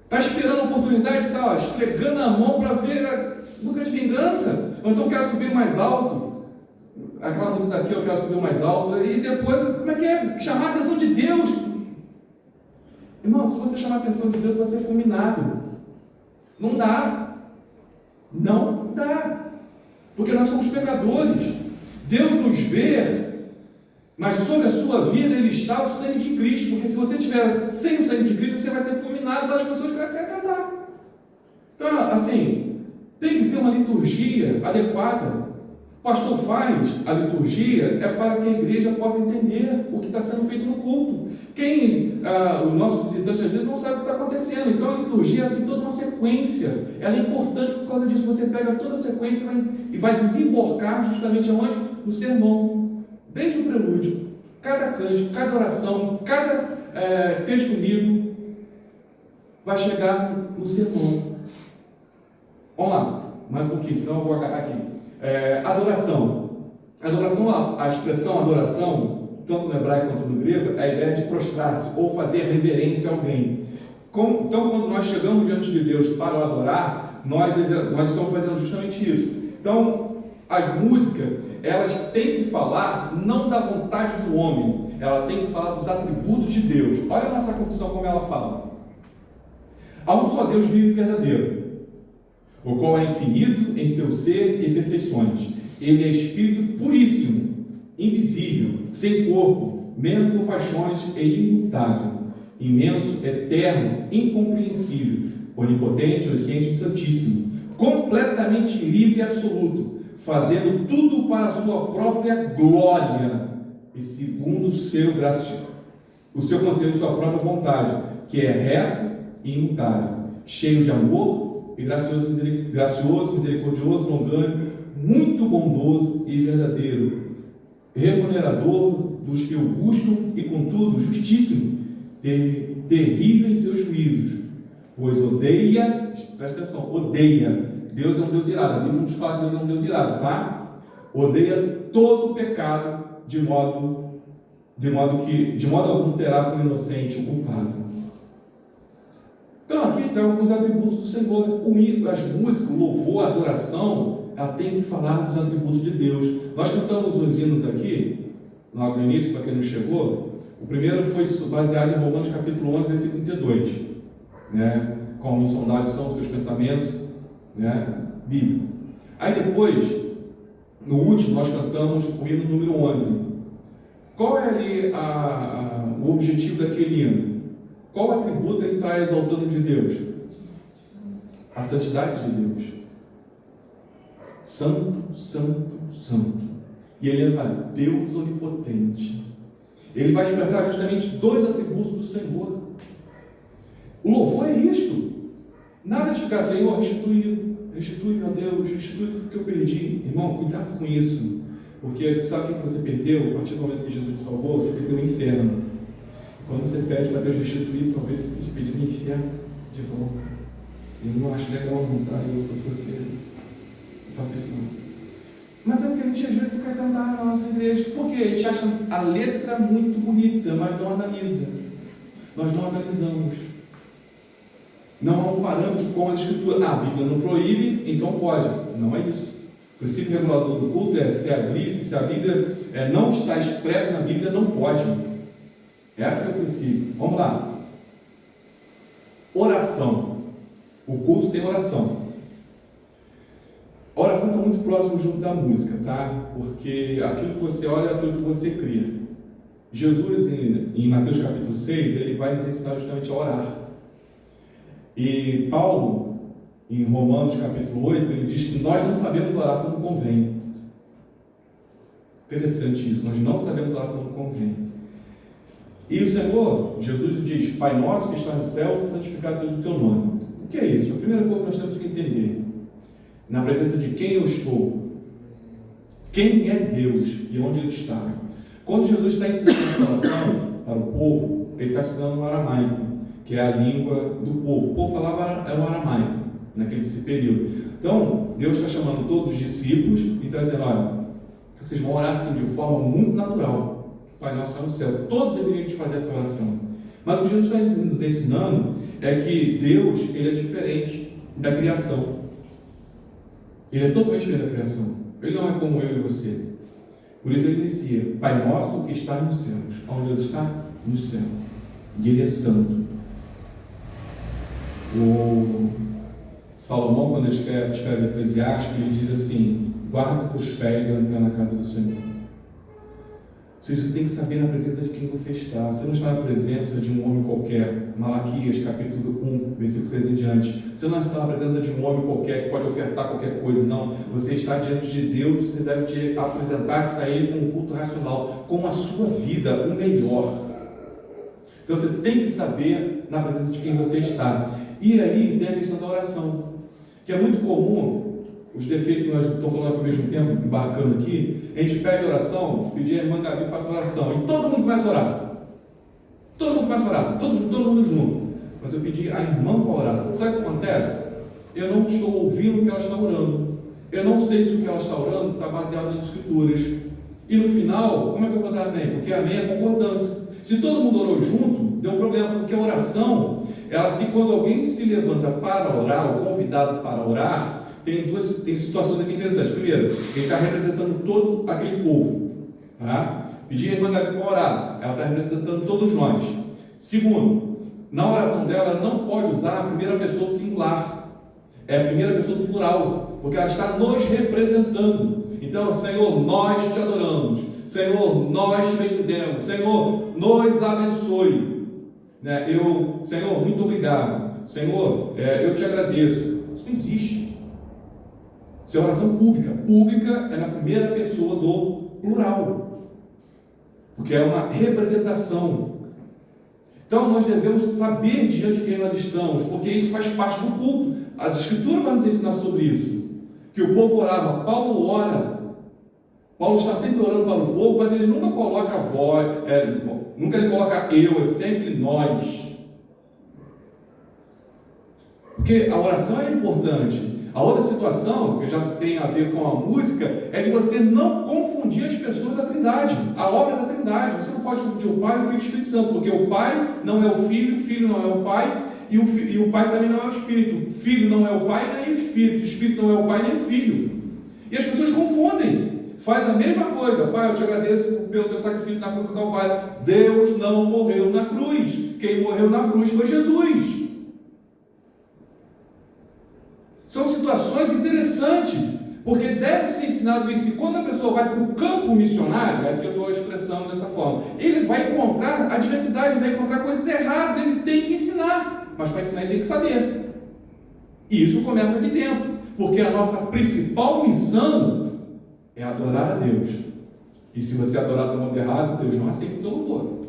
Está esperando a oportunidade, está esfregando a mão para ver a música de vingança. Ou então quero subir mais alto. Aquela música aqui, eu quero subir mais alto. E depois, como é que é? Chamar a atenção de Deus. Irmão, se você chamar a atenção de Deus, vai ser fulminado. Não dá. Não dá. Porque nós somos pecadores. Deus nos vê, mas sobre a sua vida ele está o sangue de Cristo. Porque se você estiver sem o sangue de Cristo, você vai ser fulminado pelas pessoas que querem cantar. Então, assim, tem que ter uma liturgia adequada. O pastor faz a liturgia é para que a igreja possa entender o que está sendo feito no culto. O nosso visitante às vezes não sabe o que está acontecendo. Então a liturgia tem toda uma sequência. Ela é importante por causa disso. Você pega toda a sequência e vai desembocar justamente aonde? No sermão. Desde o prelúdio, cada cântico, cada oração, cada texto lido vai chegar no sermão. Vamos lá, mais um pouquinho, senão eu vou agarrar aqui. Adoração. A expressão adoração, tanto no hebraico quanto no grego, é a ideia de prostrar-se ou fazer reverência a alguém. Então, quando nós chegamos diante de Deus para o adorar, nós estamos fazendo justamente isso. Então, as músicas, elas têm que falar não da vontade do homem, ela tem que falar dos atributos de Deus. Olha a nossa confissão como ela fala. Há um só Deus vivo e verdadeiro, o qual é infinito em seu ser e perfeições. Ele é espírito puríssimo, invisível, sem corpo, menos ou paixões e imutável, imenso, eterno, incompreensível, onipotente, onisciente e santíssimo, completamente livre e absoluto, fazendo tudo para a sua própria glória e segundo o seu conselho e sua própria vontade, que é reto e imutável, cheio de amor e gracioso, misericordioso, longânimo, muito bondoso e verdadeiro, remunerador dos que o buscam e, contudo, justíssimo, terrível em seus juízos, pois odeia, presta atenção, odeia, Deus é um Deus irado, a Bíblia nos fala que Deus é um Deus irado, tá? Odeia todo o pecado, de modo algum terá por inocente o culpado. Então aqui tem alguns atributos do Senhor. As músicas, o louvor, a adoração, ela tem que falar dos atributos de Deus. Nós cantamos os hinos aqui, logo no início, para quem não chegou. O primeiro foi baseado em Romanos capítulo 11, versículo 32, né? Como insondáveis são os teus pensamentos, né? Bíblico. Aí depois, no último, nós cantamos o hino número 11. Qual é ali o objetivo daquele hino? Qual atributo ele está exaltando de Deus? A santidade de Deus. Santo, santo, santo. E ele vai, Deus onipotente. Ele vai expressar justamente dois atributos do Senhor. O louvor é isto. Nada de ficar, Senhor, restitui, meu Deus, restitui tudo que eu perdi. Irmão, cuidado com isso. Porque sabe o que você perdeu? A partir do momento que Jesus te salvou, você perdeu o inferno. Quando você pede para Deus restituir, talvez você esteja pedindo o inferno de volta. Eu não acho legal não, tá? Eu, se fosse você, não faça isso não. Mas é o que a gente às vezes não quer cantar na nossa igreja. Porque a gente acha a letra muito bonita, mas não analisa. Nós não analisamos. Não há um parâmetro com a Escritura. A Bíblia não proíbe, então pode. Não é isso. O princípio regulador do culto é se a Bíblia não está expressa na Bíblia, não pode. Esse é o princípio. Vamos lá. Oração. O culto tem oração. A oração está muito próximo junto da música, tá? Porque aquilo que você olha é aquilo que você cria. Jesus, em Mateus capítulo 6, ele vai nos ensinar justamente a orar. E Paulo, em Romanos capítulo 8, ele diz que nós não sabemos orar como convém. Interessante isso, nós não sabemos orar como convém. E o Senhor, Jesus diz: Pai nosso que está no céu, santificado seja o teu nome. O que é isso? A primeira coisa que nós temos que entender: na presença de quem eu estou, quem é Deus e onde Ele está. Quando Jesus está ensinando a oração para o povo, Ele está ensinando no aramaico, que é a língua do povo. O povo falava o aramaico naquele período. Então, Deus está chamando todos os discípulos e está dizendo: olha, vocês vão orar assim de uma forma muito natural. Pai nosso que está no céu. Todos deveriam fazer essa oração. Mas o que Jesus está nos ensinando é que Deus, Ele é diferente da criação. Ele é totalmente diferente da criação. Ele não é como eu e você. Por isso ele inicia: Pai nosso que está nos céus. Onde Deus está? No céu. E Ele é santo. O Salomão, quando ele escreve Eclesiastes, ele diz assim: guarda os pés ao entrar na casa do Senhor. Você tem que saber na presença de quem você está. Você não está na presença de um homem qualquer. Malaquias, capítulo 1, versículo 6 em diante. Você não está na presença de um homem qualquer que pode ofertar qualquer coisa. Não. Você está diante de Deus. Você deve te apresentar-se a Ele com um culto racional, com a sua vida, o melhor. Então você tem que saber na presença de quem você está. E aí tem a questão da oração, que é muito comum. Os defeitos que nós estamos falando ao mesmo tempo, embarcando aqui, a gente pede oração, pedir a irmã Gabi que faça oração, e todo mundo começa a orar. Todo mundo começa a orar, todo mundo junto. Mas eu pedi a irmã para orar. Sabe o que acontece? Eu não estou ouvindo o que ela está orando. Eu não sei se o que ela está orando está baseado nas Escrituras. E no final, como é que eu vou dar amém? Porque amém é concordância. Se todo mundo orou junto, deu um problema, porque a oração, quando alguém se levanta para orar, ou convidado para orar, tem situações aqui interessantes. Primeiro, ele está representando todo aquele povo. Tá? Pedir a irmã Gabi para orar, ela está representando todos nós. Segundo, na oração dela, ela não pode usar a primeira pessoa singular. É a primeira pessoa do plural, porque ela está nos representando. Então, Senhor, nós te adoramos. Senhor, nós te bendizemos. Senhor, nos abençoe. Senhor, muito obrigado. Senhor, eu te agradeço. Isso não existe. Isso é oração pública. Pública é na primeira pessoa do plural, porque é uma representação. Então nós devemos saber diante de quem nós estamos, porque isso faz parte do culto. As Escrituras vão nos ensinar sobre isso, que o povo orava. Paulo ora. Paulo está sempre orando para o povo, mas ele nunca coloca voz, nunca ele coloca eu, é sempre nós. Porque a oração é importante. A outra situação, que já tem a ver com a música, é de você não confundir as pessoas da Trindade, a obra da Trindade. Você não pode confundir o Pai, o Filho e o Espírito Santo, porque o Pai não é o Filho não é o Pai, e o Pai também não é o Espírito. O Filho não é o Pai nem o Espírito não é o Pai nem o Filho. E as pessoas confundem. Faz a mesma coisa. Pai, eu te agradeço pelo teu sacrifício na cruz do Calvário. Deus não morreu na cruz. Quem morreu na cruz foi Jesus. São situações interessantes, porque deve ser ensinado isso. E quando a pessoa vai para o campo missionário, é que eu estou expressando dessa forma, ele vai encontrar a diversidade, vai encontrar coisas erradas, ele tem que ensinar. Mas para ensinar ele tem que saber. E isso começa aqui dentro, porque a nossa principal missão é adorar a Deus. E se você adorar do modo errado, Deus não aceita o teu louvor.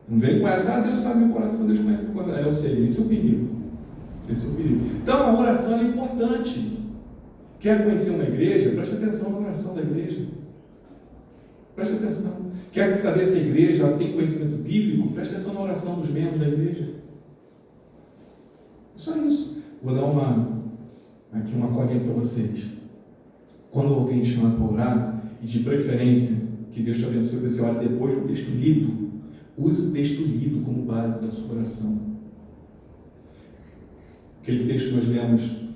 Não vem com essa: Deus sabe meu coração, Deus conhece meu coração. Eu sei, esse é o perigo. Esse é o perigo. Então a oração é importante. Quer conhecer uma igreja? Preste atenção na oração da igreja. Preste atenção. Quer saber se a igreja ela tem conhecimento bíblico? Preste atenção na oração dos membros da igreja. Só isso. Vou dar aqui uma colinha para vocês. Quando alguém chama para orar, e de preferência, que Deus te abençoe, você ore depois do texto lido, use o texto lido como base da sua oração. Aquele texto que nós lemos,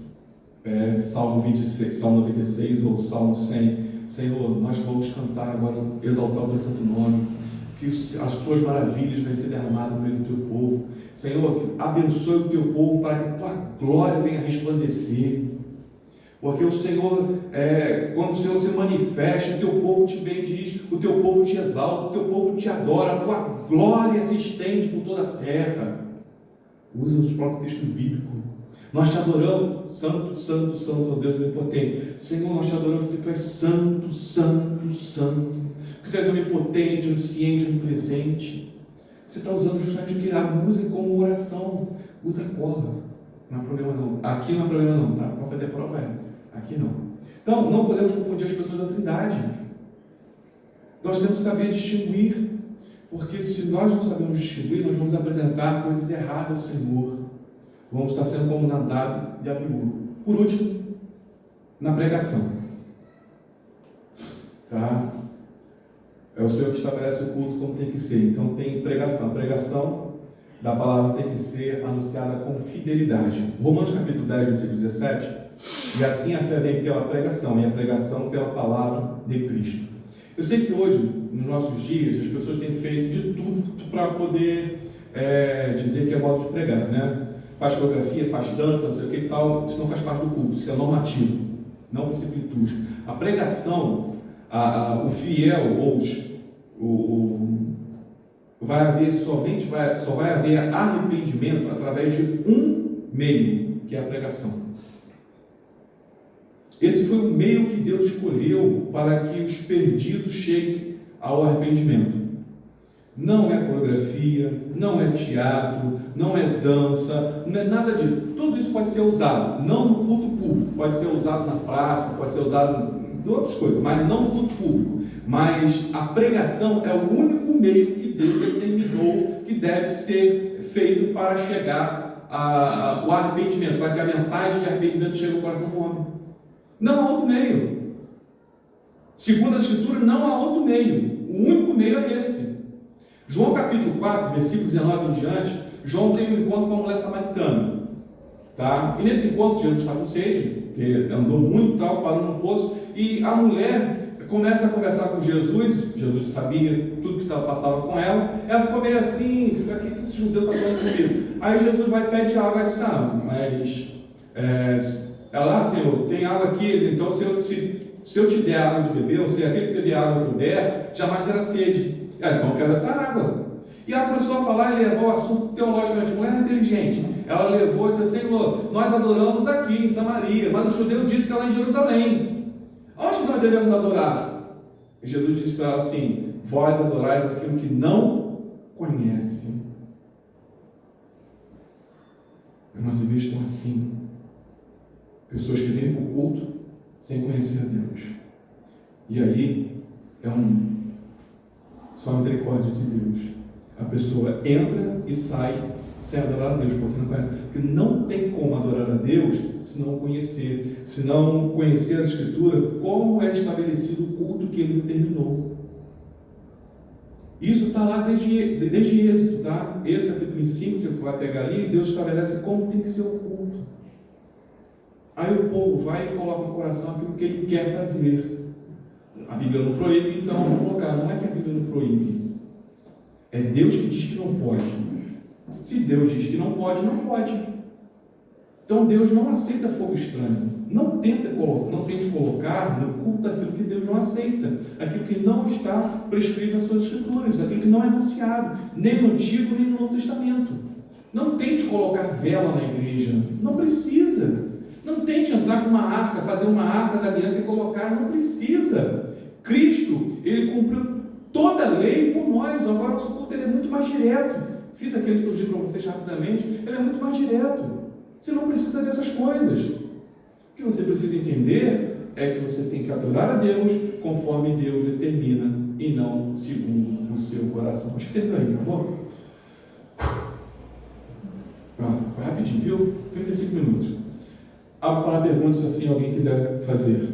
Salmo 26, Salmo 96 ou Salmo 100. Senhor, nós vamos cantar agora, exaltar o teu santo nome, que as tuas maravilhas venham ser derramadas no meio do teu povo. Senhor, abençoe o teu povo para que a tua glória venha resplandecer. Porque o Senhor, quando o Senhor se manifesta, o teu povo te bendiz, o teu povo te exalta, o teu povo te adora, a tua glória se estende por toda a terra. Usa os próprios textos bíblicos. Nós te adoramos, santo, santo, santo, ó Deus onipotente. Senhor, nós te adoramos porque tu és santo, santo, santo. Porque tu és onipotente, onisciente, onipresente. Você está usando justamente a música como oração. Usa cola. Não há problema não. Aqui não há problema não, tá? Para fazer prova aqui não. Então, não podemos confundir as pessoas da Trindade. Nós temos que saber distinguir. Porque se nós não sabemos distinguir, nós vamos apresentar coisas erradas ao Senhor. Vamos estar sendo como Nadab e Abiú. Por último, na pregação. Tá? É o Senhor que estabelece o culto como tem que ser. Então tem pregação. A pregação da palavra tem que ser anunciada com fidelidade. Romanos capítulo 10, versículo 17. E assim a fé vem pela pregação, e a pregação pela palavra de Cristo. Eu sei que hoje, nos nossos dias, as pessoas têm feito de tudo para poder dizer que é modo de pregar, né? Faz coreografia, faz dança, não sei o que e tal, isso não faz parte do culto, isso é normativo, não princípio litúrgico. A pregação, o fiel, só vai haver arrependimento através de um meio, que é a pregação. Esse foi o meio que Deus escolheu para que os perdidos cheguem ao arrependimento. Não é coreografia, não é teatro, não é dança, não é nada disso. Tudo isso pode ser usado, não no culto público, pode ser usado na praça, pode ser usado em outras coisas, mas não no culto público. Mas a pregação é o único meio que Deus determinou que deve ser feito para chegar ao arrependimento, para que a mensagem de arrependimento chegue ao coração do homem. Não há outro meio. Segundo a Escritura, não há outro meio. O único meio é esse. João capítulo 4, versículo 19 em diante, João tem um encontro com a mulher samaritana. Tá? E nesse encontro, Jesus está com sede, porque andou muito, parou no poço, e a mulher começa a conversar com Jesus. Jesus sabia tudo que passava com ela. Ela ficou meio assim: o que esse judeu está falando comigo? Aí Jesus vai pedir água e diz: mas ela, Senhor, tem água aqui, então se eu te der água de beber, ou se aquele que beber água eu der, jamais terá sede. Então eu quero essa água. E ela começou a falar e levou o assunto teologicamente. Mulher inteligente. Ela levou e disse: Senhor, nós adoramos aqui em Samaria, mas o judeu disse que ela é em Jerusalém. Onde nós devemos adorar? E Jesus disse para ela assim: vós adorais aquilo que não conhece. As igrejas estão assim. Pessoas que vêm para o culto sem conhecer a Deus. E aí só a misericórdia de Deus. A pessoa entra e sai sem adorar a Deus, porque não conhece. Porque não tem como adorar a Deus se não conhecer. Se não conhecer a Escritura, como é estabelecido o culto que Ele determinou. Isso está lá desde Êxodo, tá? Êxodo capítulo 25, você vai pegar ali, Deus estabelece como tem que ser o culto. Aí o povo vai e coloca no coração aquilo que ele quer fazer. A Bíblia não proíbe, então vamos colocar. Não é que a Bíblia não proíbe. É Deus que diz que não pode. Se Deus diz que não pode, não pode. Então Deus não aceita fogo estranho. Não tente colocar no culto aquilo que Deus não aceita, aquilo que não está prescrito nas suas Escrituras, aquilo que não é anunciado, nem no Antigo, nem no Novo Testamento. Não tente colocar vela na igreja. Não precisa. Não tente entrar com uma arca, fazer uma arca da aliança e colocar. Não precisa. Cristo, Ele cumpriu toda a lei por nós. Agora o nosso culto ele é muito mais direto. Fiz aquele que eu disse para vocês rapidamente. Ele é muito mais direto. Você não precisa dessas coisas. que você precisa entender é que você tem que adorar a Deus conforme Deus determina e não segundo o seu coração. Acho que termina aí, por favor. Vai rapidinho, viu? 35 minutos. Abro para perguntas se assim alguém quiser fazer.